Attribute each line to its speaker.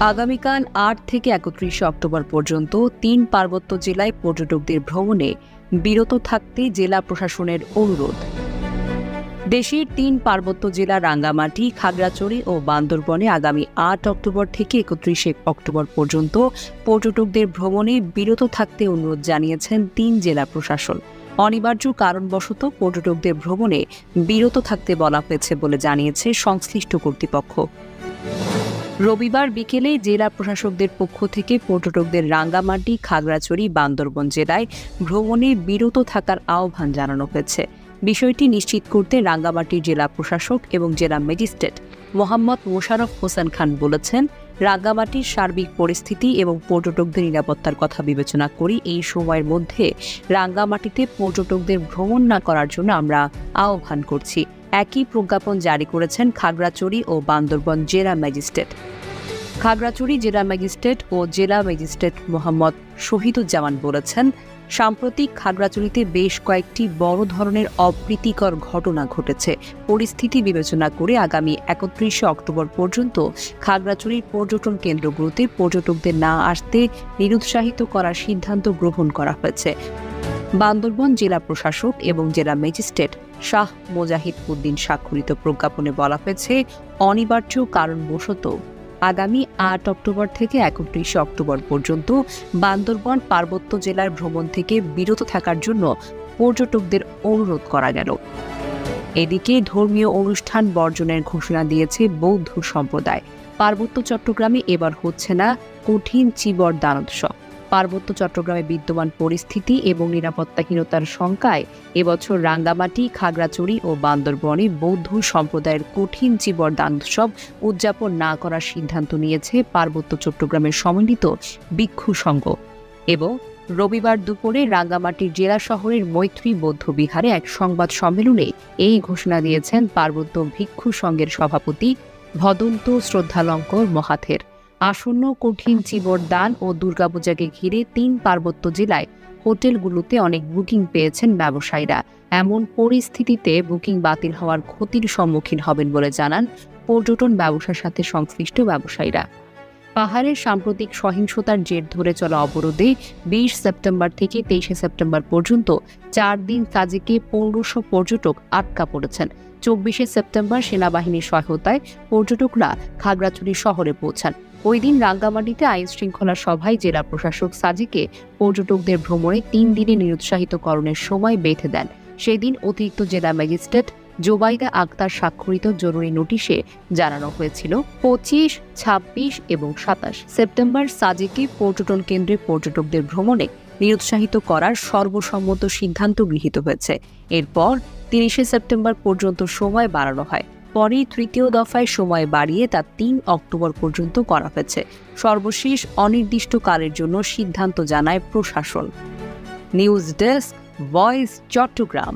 Speaker 1: আগামীকাল ৮ থেকে ৩১ অক্টোবর পর্যন্ত ৩ পার্বত্য জেলায় পর্যটকদের ভ্রমণে বিরত থাকতে জেলা প্রশাসনের অনুরোধ। দেশের ৩ পার্বত্য জেলা রাঙ্গামাটি, খাগড়াছড়ি ও বান্দরবনে আগামী ৮ অক্টোবর থেকে ৩১ অক্টোবর পর্যন্ত পর্যটকদের ভ্রমণে বিরত থাকতে অনুরোধ জানিয়েছেন ৩ জেলা প্রশাসন। অনিবার্য কারণবশত পর্যটকদের ভ্রমণে বিরত থাকতে বলা হয়েছে বলে জানিয়েছে সংশ্লিষ্ট কর্তৃপক্ষ। রবিবার বিকেলে জেলা প্রশাসকদের পক্ষ থেকে পর্যটকদের রাঙ্গামাটি, খাগড়াছড়ি, বান্দরবন জেলায় ভ্রমণে বিরত থাকার আহ্বান জানানো হয়েছে। বিষয়টি নিশ্চিত করতে রাঙ্গামাটির জেলা প্রশাসক এবং জেলা ম্যাজিস্ট্রেট মোহাম্মদ মোশাররফ হোসেন খান বলেছেন, রাঙ্গামাটির সার্বিক পরিস্থিতি এবং পর্যটকদের নিরাপত্তার কথা বিবেচনা করি এই সময়ের মধ্যে রাঙ্গামাটিতে পর্যটকদের ভ্রমণ না করার জন্য আমরা আহ্বান করছি। একই প্রজ্ঞাপন জারি করেছেন খাগড়াছড়ি ও বান্দরবন জেলা ম্যাজিস্ট্রেট। খাগড়াছড়ি জেলা ম্যাজিস্ট্রেট ও জেলা ম্যাজিস্ট্রেট মোহাম্মদ শহীদুজ্জামান বলেছেন, সাম্প্রতিক খাগড়াছড়িতে বেশ কয়েকটি বড় ধরনের অপ্রীতিকর ঘটনা ঘটেছে। পরিস্থিতি বিবেচনা করে আগামী ৩১ অক্টোবর পর্যন্ত খাগড়াছড়ির পর্যটন কেন্দ্রগুলোতে পর্যটকদের না আসতে নিরুৎসাহিত করার সিদ্ধান্ত গ্রহণ করা হয়েছে। বান্দরবন জেলা প্রশাসক এবং জেলা ম্যাজিস্ট্রেট শাহ মোজাহিদ উদ্দিন স্বাক্ষরিত প্রজ্ঞাপনে বলা হয়েছে, অনিবার্য কারণবশত আগামী ৮ অক্টোবর থেকে ৩১ অক্টোবর পর্যন্ত বান্দরবন পার্বত্য জেলার ভ্রমণ থেকে বিরত থাকার জন্য পর্যটকদের অনুরোধ করা গেল। এদিকে ধর্মীয় অনুষ্ঠান বর্জনের ঘোষণা দিয়েছে বৌদ্ধ সম্প্রদায়। পার্বত্য চট্টগ্রামে এবার হচ্ছে না কঠিন চীবর দানোৎসব। পার্বত্য চট্টগ্রামে বিদ্যমান পরিস্থিতি এবং নিরাপত্তাহীনতার শঙ্কায় এবছর রাঙ্গামাটি, খাগড়াছড়ি ও বান্দরবনে বৌদ্ধ সম্প্রদায়ের কঠিন চীবর দানোৎসব উদযাপন না করার সিদ্ধান্ত নিয়েছে পার্বত্য চট্টগ্রামের সমন্বিত ভিক্ষু সংঘ। এবং রবিবার দুপুরে রাঙ্গামাটির জেলা শহরের মৈত্রী বৌদ্ধ বিহারে এক সংবাদ সম্মেলনে এই ঘোষণা দিয়েছেন পার্বত্য ভিক্ষু সংঘের সভাপতি ভদন্ত শ্রদ্ধালঙ্কর মহাথের। আসন্ন কঠিন চীবর দান ও দুর্গাপূজাকে ঘিরে ৩ পার্বত্য জেলায় হোটেলগুলোতে অনেক বুকিং পেয়েছেন ব্যবসায়ীরা। এমন পরিস্থিতিতে বুকিং বাতিল হওয়ার ক্ষতির সম্মুখীন হবেন বলে জানান পর্যটন ব্যবসার সাথে সংশ্লিষ্ট ব্যবসায়ীরা। পাহাড়ের সাম্প্রতিক সহিংসতার জের ধরে চলা অবরোধে ২০ সেপ্টেম্বর থেকে ২৩ সেপ্টেম্বর পর্যন্ত ৪ দিন সাজেকে ১৫০০ পর্যটক আটকা পড়েছেন। ২৪ সেপ্টেম্বর সেনাবাহিনীর সহায়তায় পর্যটকরা খাগড়াছড়ি শহরে পৌঁছান। ওই দিন রাঙ্গামাটিতে আইন শৃঙ্খলা সভায় জেলা প্রশাসক সাজিকে পর্যটকদের ভ্রমণে ৩ দিনে নিরুৎসাহিতকরণের সময় বেঁধে দেন। সেদিন অতিরিক্ত জেলা ম্যাজিস্ট্রেট জোবাইদা আক্তার স্বাক্ষরিত জরুরি নোটিশে জানানো হয়েছিল ২৫, ২৬ এবং ২৭ সেপ্টেম্বর সাজেকে পর্যটন কেন্দ্রে পর্যটকদের ভ্রমণে নিরুৎসাহিত করার সর্বসম্মত সিদ্ধান্ত গৃহীত হয়েছে। এরপর ৩০ সেপ্টেম্বর পর্যন্ত সময় বাড়ানো হয়। পরে তৃতীয় দফায় সময় বাড়িয়ে তা ৩ অক্টোবর পর্যন্ত করা হয়েছে। সর্বশেষ অনির্দিষ্টকালের জন্য সিদ্ধান্ত জানায় প্রশাসন। News desk, voice, Chittagong.